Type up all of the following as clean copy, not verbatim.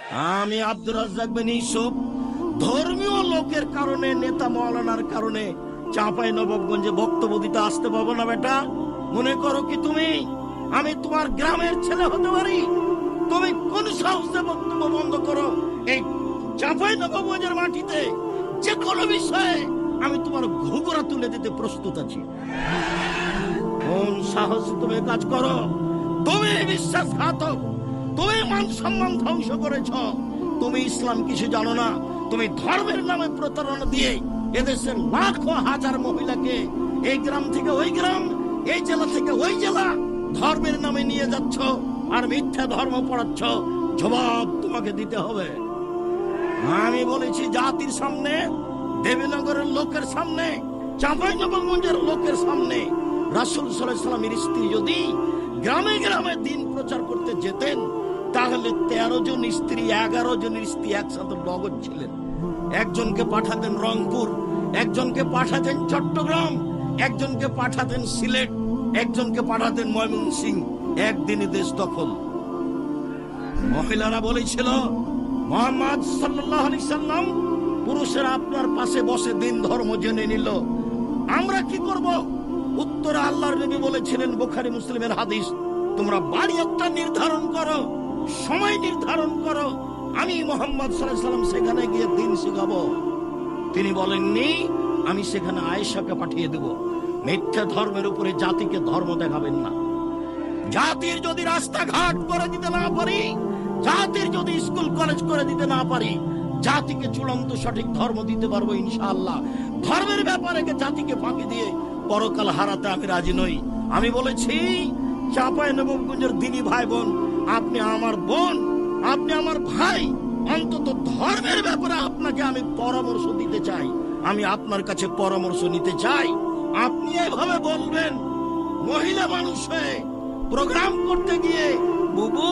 আমি আব্দুর রাজ্জাক বিন ইউসুফ ধর্মীয় লোকের কারণে, নেতা মাওলানার কারণে চাঁপাই নবাবগঞ্জে বক্তব্য দিতে আসতে পারবো না। বেটা, মনে করো কি তুমি আমি তোমার গ্রামের ছেলে হতে পারি? তুমি কোন সাহসে বক্তব্য বন্ধ করো? এই চাঁপাই নবাবগঞ্জের মাটিতে যে কোনো বিষয়ে আমি তোমার ঘুঘুরা তুলে দিতে প্রস্তুত আছি। কোন সাহস তুমি কাজ করো? তুমি বিশ্বাসঘাতক, তুমি মান সম্মান ধ্বংস করেছ। তুমি ইসলাম কিছু জানো না। তুমি ধর্মের নামে প্রতারণা দিয়ে এদেশের লাখো হাজার মহিলাকে এই গ্রাম থেকে ওই গ্রাম, এই জেলা থেকে ওই জেলা ধর্মের নামে নিয়ে যাচ্ছ আর মিথ্যা ধর্ম পড়াচ্ছ। জবাব তোমাকে দিতে হবে। আমি বলেছি জাতির সামনে, দেবীনগরের লোকের সামনে, চাঁপাইনবাবগঞ্জের লোকের সামনে, রাসূল সাল্লাল্লাহু আলাইহি ওয়াসাল্লামের স্ত্রী যদি গ্রামে গ্রামে দিন প্রচার করতে যেতেন তাহলে 13 জন স্ত্রী, 11 জনের স্ত্রী একসাথে নগদ ছিলেন। একজনকে পাঠাতেন রংপুর, একজনকে পাঠাতেন চট্টগ্রাম, একজনকে পাঠাতেন সিলেট, একজনকে পাঠাতেন ময়মনসিংহ। একদিনে দেশ দখল। মহিলারা বলেছিল মুহাম্মদ সাল্লাল্লাহু আলাইহি সাল্লাম পুরুষেরা আপনার পাশে বসে দিন ধর্ম জেনে নিল, আমরা কি করব? উত্তরে আল্লাহর নবী বলেছিলেন, বুখারী মুসলিমের হাদিস, তোমরা বাড়ি একটা নির্ধারণ করো, সময় নির্ধারণ করো, আমি মুহাম্মদ সাল্লাল্লাহু আলাইহি সাল্লাম সেখানে গিয়ে দিন শিখাবো। তিনি বলেননি আমি সেখানে আয়েশাকে পাঠিয়ে দেব। মিথ্যা ধর্মের উপরে জাতিকে ধর্ম দেখাবেন না। জাতির যদি রাস্তাঘাট করে দিতে না পারি, জাতির যদি স্কুল কলেজ করে দিতে না পারি, জাতিকে চূড়ান্ত সঠিক ধর্ম দিতে পারবো ইনশাআল্লাহ। ধর্মের ব্যাপারে জাতিকে ফাঁকি দিয়ে পরকাল হারাতে আমি রাজি নই। আমি বলেছি চাঁপাইনবাবগঞ্জের দিনী ভাই বোন, আপনি আমার বোন, আপনি আমার ভাই, অন্তত ধর্মের ব্যাপারে আপনাকে আমি পরামর্শ দিতে চাই। আমি আপনার কাছে পরামর্শ নিতে চাই। আপনি এভাবে বলবেন, মহিলা মানুষ হয়ে প্রোগ্রাম করতে গিয়ে, বুবু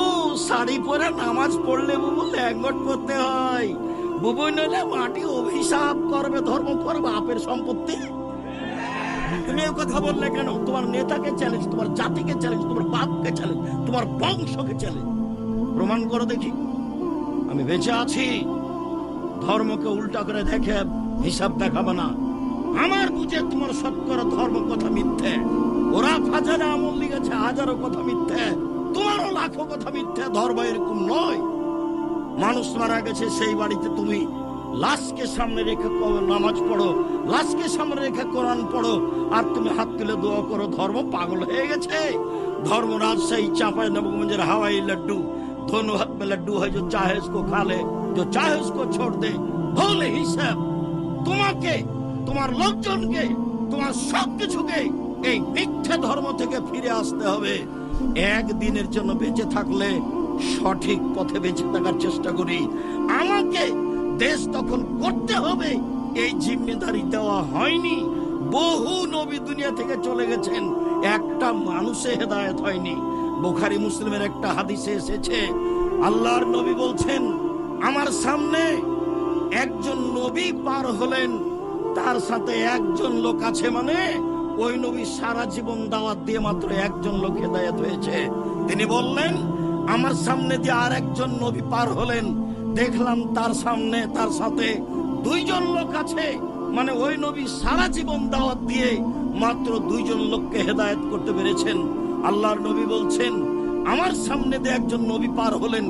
শাড়ি পরে নামাজ পড়লে বুবু ল্যাঙ্গট পরতে হয়, বুবু নইলে মাটি অভিশাপ করবে, ধর্ম করবে, বাপের সম্পত্তি। তুমি এই কথা বললে কেন? তোমার নেতাকে চ্যালেঞ্জ, তোমার জাতিকে চ্যালেঞ্জ, তোমার বাপকে চ্যালেঞ্জ, তোমার বংশকে চ্যালেঞ্জ। প্রমাণ করো দেখি আমি বেঁচে আছি। ধর্মকে উল্টা করে দেখে হিসাব দেখাবো না। আমার বুঝে তোমার শতকরা ধর্ম কথা মিথ্যে। ওরা হাজারে আমল লিখেছে, হাজারো কথা মিথ্যে, তোমারও লাখো কথা মিথ্যে। ধর্ম এরকম নয়। মানুষ মারা গেছে, সেই বাড়িতে তুমি লাশকে সামনে রেখে নামাজ পড়ো, লাশকে সামনে রেখে কোরআন পড়ো, আর তুমি হাত তুলে দোয়া করো। ধর্ম পাগল হয়ে গেছে। धर्म राजशाही चांपाई नवाबगंज हवाई लड्डू दोनों हाथ में लड्डू है, जो चाहे उसको खा ले, जो चाहे उसको छोड़ दे। भूल हिसाब তোমাকে তোমার লোকজনকে তোমার সবকিছুকে এই মিথ্যা ধর্ম থেকে ফিরে আসতে হবে। একদিনের জন্য বেঁচে থাকলে সঠিক পথে বেঁচে থাকার চেষ্টা করি। আমাকে দেশ দখল করতে হবে এই জিম্মেদারি দেওয়া হয়নি। বহু নবী দুনিয়া থেকে চলে গেছেন, একটা মানুষে হেদায়েত হয়নি। বুখারী মুসলিমের একটা হাদিসে এসেছে, আল্লাহর নবী বলছেন, আমার সামনে একজন নবী পার হলেন, তার সাথে একজন লোক আছে, মানে ওই নবী সারা জীবন দাওয়াত দিয়ে মাত্র একজন লোক হেদায়েত হয়েছে। তিনি বললেন, আমার সামনে দিয়ে আর একজন নবী পার হলেন, দেখলাম তার সামনে তার সাথে দুইজন লোক আছে, মানে ওই নবী সারা জীবন দাওয়াত দিয়ে মাত্র দুইজন লোককে হেদায়েত করতে পেরেছেন। আল্লাহর নবী বলছেন, আমার সামনে দিয়ে একজন নবী পার হলেন,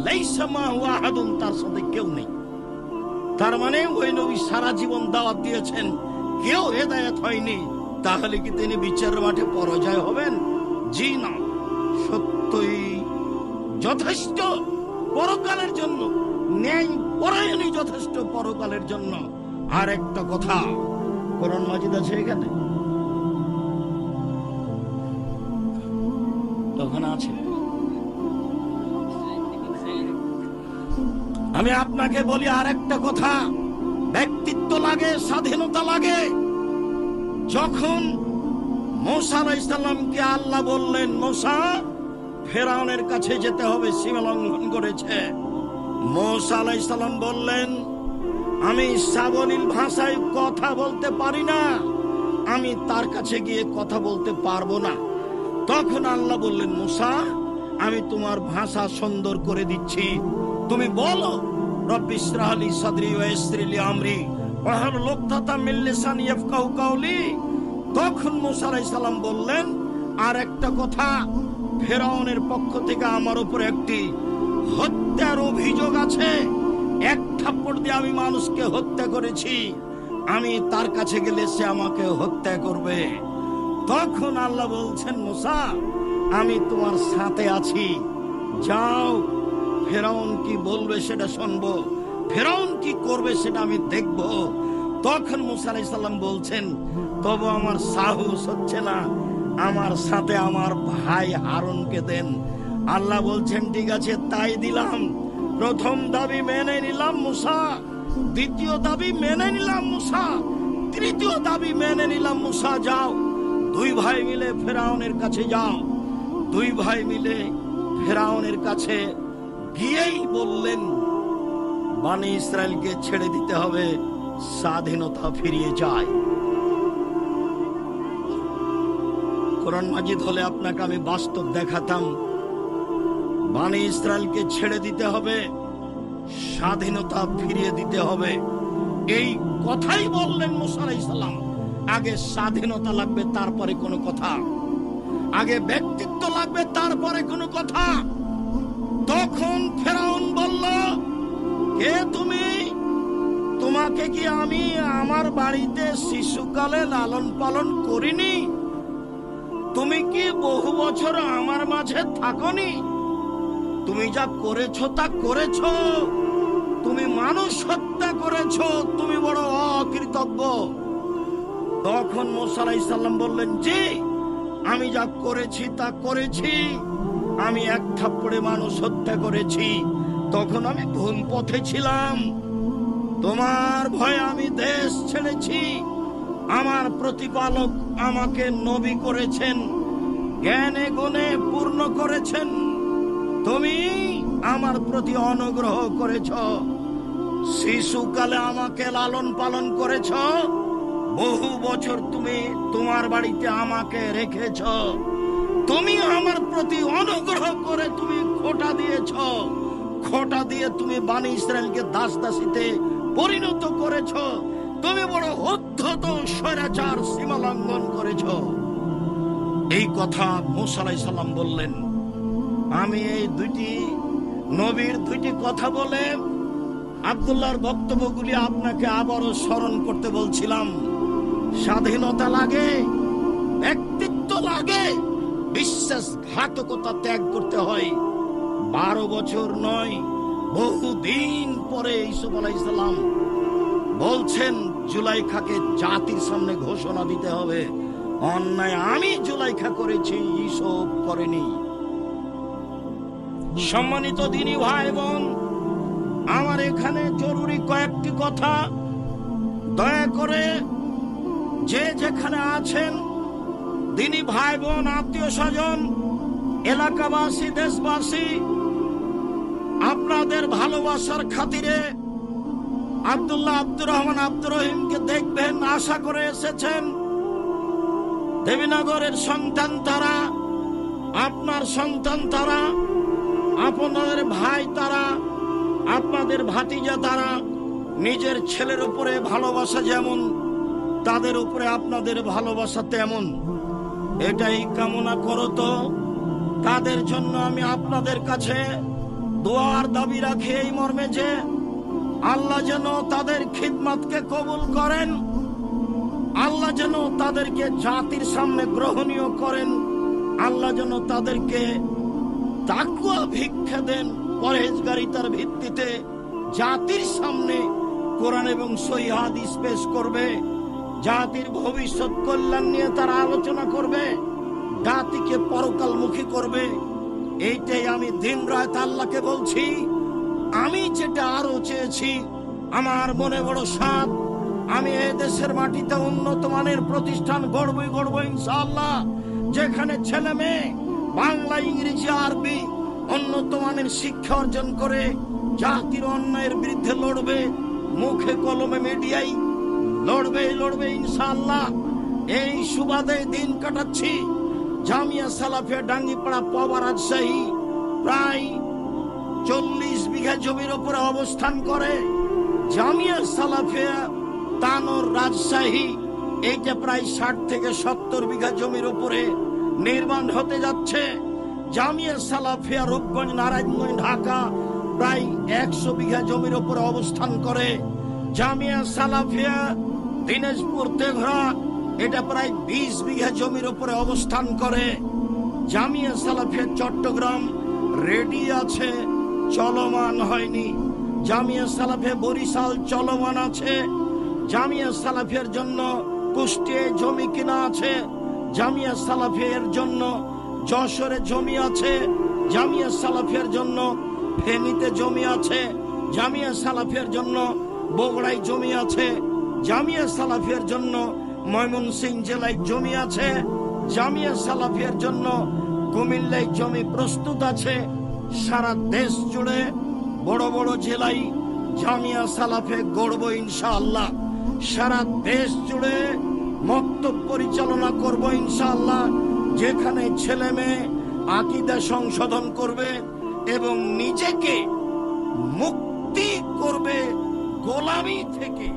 লাইসা মাহু আহাদুন, তার সাথে কেউ নেই। তার মানে ওই নবী সারা জীবন দাওয়াত দিয়েছেন, কেউ হেদায়েত হয়নি। তাহলে কি তিনি বিচারের মাঠে পরাজয় হবেন? জি না, সত্যই যথেষ্ট পরকালের জন্য, ন্যায় পরায়ণই যথেষ্ট পরকালের জন্য। আর একটা কথা, কোরআন মাজিদ আছে এখানে, তখন আছে। আমি আপনাকে বলি আর একটা কথা, ব্যক্তিত্ব লাগে, স্বাধীনতা লাগে। যখন মূসা আলাইহিস সালামকে আল্লাহ বললেন, মূসা ফেরাউনের কাছে যেতে হবে, সীমা লঙ্ঘন করেছে। মূসা আলাইহিস সালাম বললেন, আমি সাবলীল ভাষায় কথা বলতে পারি না, আমি তার কাছে গিয়ে কথা বলতে পারবো না। তখন আল্লাহ বললেন, মূসা আমি তোমার ভাষা সুন্দর করে দিচ্ছি, তুমি বলো রব্বি ইশরাহ লি সাদরি ওয়া ইয়াসসির লি আমরি ওয়াহলুল উকদাতাম মিন লিসানি ইয়াফকাহু কাওলি। তখন মূসা আলাইহিস সালাম বললেন, আর একটা কথা, ফেরাউনের পক্ষ থেকে আমার উপর একটি হত্যার অভিযোগ আছে। এক থাপ্পড় দিয়ে আমি মানুষকে হত্যা করেছি, আমি তার কাছে গেলে সে আমাকে হত্যা করবে। তখন আল্লাহ বলছেন, মূসা আমি তোমার সাথে আছি, যাও, ফেরাউন কি বলবে সেটা শুনবো, ফেরাউন কি করবে সেটা আমি দেখব। তখন মূসা আলাইহিস সালাম বলছেন, তবু আমার সাহস হচ্ছে না, আমার সাথে আমার ভাই হারুনকে দেন। আল্লাহ বলছেন, ঠিক আছে তাই দিলাম। প্রথম দাবি মেনে নিলাম মূসা, দ্বিতীয় দাবি মেনে নিলাম মূসা, তৃতীয় দাবি মেনে নিলাম মূসা, যাও, দুই ভাই মিলে ফেরাউনের কাছে যাও। দুই ভাই মিলে ফেরাউনের কাছে গিয়েই বললেন, বনী ইসরায়েলকে ছেড়ে দিতে হবে, স্বাধীনতা ফিরিয়ে যায়। কোরআন মাজিদ হলে আপনাকে আমি বাস্তব দেখাতাম, বনী ইসরায়েলকে ছেড়ে দিতে হবে, স্বাধীনতা ফিরিয়ে দিতে হবে। এই কথাই বললেন মূসা আলাইহিস সালাম। আগে স্বাধীনতা লাগবে, তারপরে কোনো কথা। আগে ব্যক্তিত্ব লাগবে, তারপরে কোনো কথা। তখন ফেরাউন বলল, কে তুমি? তোমাকে কি আমি আমার বাড়িতে শিশুকালে লালন পালন করিনি? তুমি কি বহু বছর আমার মাঝে থাকনি? তুমি যা করেছো তা করেছো, তুমি মানুষ হত্যা করেছো, তুমি বড় অকৃতজ্ঞ। তখন মূসা আলাইহিস সালাম বললেন, জি, আমি যা করেছি তা করেছি, আমি এক থাপ্পড়ে মানুষ হত্যা করেছি, তখন আমি ভুল পথে ছিলাম, তোমার ভয়ে আমি দেশ ছেড়েছি। আমার প্রতিপালক আমাকে নবী করেছেন, জ্ঞানে গুণে পূর্ণ করেছেন, তুমি আমার প্রতি অনুগ্রহ করেছ, শিশুকালে আমাকে লালন পালন করেছ, বহু বছর তুমি তোমার বাড়িতে আমাকে রেখেছ, তুমি আমার প্রতি অনুগ্রহ করে তুমি খোঁটা দিয়েছ, খোঁটা দিয়ে তুমি বনী ইসরায়েলকে দাস দাসীতে পরিণত করেছ, তুমি বড় উদ্ধত স্বৈরাচার সীমা লঙ্ঘন করেছ। এই কথা মূসা আলাইহিস সালাম বললেন। আমি এই দুইটি নবীর দুইটি কথা বলে আব্দুল্লাহর বক্তব্যগুলি আপনাকে আবারও স্মরণ করতে বলছিলাম। স্বাধীনতা লাগে, ব্যক্তিত্ব লাগে, বিশ্বাসঘাতকতা ত্যাগ করতে হয়। 12 বছর নয়, বহুদিন পরে ইউসুফ আলাইহিস সালাম বলছেন, জুলাইখাকে জাতির সামনে ঘোষণা দিতে হবে, অন্যায় আমি জুলাইখা করেছি, ইউসুফ করেনি। সম্মানিত দিনী ভাই বোন, আমার এখানে জরুরি কয়েকটি কথা, দয়া করে যে যেখানে আছেন দিনী ভাই বোন, আত্মীয় স্বজন, এলাকাবাসী, দেশবাসী, আপনাদের ভালোবাসার খাতিরে আব্দুল্লাহ আব্দুর রহমান আব্দুর রহিমকে দেখবেন আশা করে এসেছেন। দেবীনগরের সন্তান তারা, আপনার সন্তান তারা, আপনাদের ভাই তারা, আপনাদের ভাতিজা তারা। নিজের ছেলের উপরে ভালোবাসা যেমন, তাদের উপরে আপনাদের ভালোবাসা তেমন। এটাই কামনা করো তো তাদের জন্য আমি আপনাদের কাছে দোয়ার দাবি রাখি, এই মর্মে যে আল্লাহ যেন তাদের খিদমতকে কবুল করেন, আল্লাহ যেন তাদেরকে জাতির সামনে গ্রহণীয় করেন, আল্লাহ যেন তাদেরকে তাকওয়া ভিক্ষা দেন, পরহেজগারিতার ভিত্তিতে জাতির সামনে কোরআন এবং সহিহ হাদিস পেশ করবে, জাতির ভবিষ্যৎ কল্যাণ নিয়ে তারা আলোচনা করবে, জাতিকে পরকালমুখী করবে। এইটাই আমি দিন রাত আল্লাহকে বলছি। আমি যেটা আরো চেয়েছি, আমার মনে বড় সাধ, আমি এই দেশের মাটিতে উন্নত মানের প্রতিষ্ঠান গড়বই গড়ব ইনশাআল্লাহ, যেখানে ছেলে মেয়ে বাংলা, ইংরেজি, আরবি উন্নত মানের শিক্ষা অর্জন করে জাতির অন্যায়ের বিরুদ্ধে লড়বে, মুখে কলমে মিডিয়ায় লড়বে ইনশাআল্লাহ। এই সুবাদে দিন কাটাচ্ছি। জামিয়া সালাফিয়া ডাঙ্গিপাড়া পাওয়া রাজশাহী প্রায় 40 বিঘা জমির উপরে অবস্থান করে। জামিয়া সালাফিয়া তানোর রাজশাহী, এইটা প্রায় 60 থেকে 70 বিঘা জমির উপরে নির্মাণ হতে যাচ্ছে। জামিয়া সালাফিয়া রূপগঞ্জ নারায়ণগঞ্জ ঢাকা প্রায় 100 বিঘা জমির উপরে অবস্থান করে। জামিয়া সালাফিয়া দিনাজপুর তেঘরা, এটা প্রায় 20 বিঘা জমির উপরে অবস্থান করে। জামিয়া সালাফিয়া চট্টগ্রাম রেডি আছে, চলমান হয়নি। জামিয়া সালাফিয়া বরিশাল চলমান আছে। জামিয়া সালাফিয়ার জন্য কুষ্টিয়ায় জমি কিনা আছে। জামিয়া সালাফিয়ার জন্য যশোরে জমি আছে। জামিয়া সালাফিয়ার জন্য ফেনীতে জমি আছে। জামিয়া সালাফিয়ার জন্য বগুড়ায় জমি আছে। জামিয়া সালাফিয়ার জন্য ময়মনসিংহ জেলায় জমি আছে। জামিয়া সালাফিয়ার জন্য কুমিল্লায় জমি প্রস্তুত আছে। সারা দেশ জুড়ে বড় বড় জেলায় জামিয়া সালাফে গড়ব ইনশাআল্লাহ। সারা দেশ জুড়ে মক্তব পরিচালনা করব ইনশাআল্লাহ, যেখানে ছেলে মেয়ে আকীদা সংশোধন করবে এবং নিজেকে মুক্তি করবে গোলামি থেকে।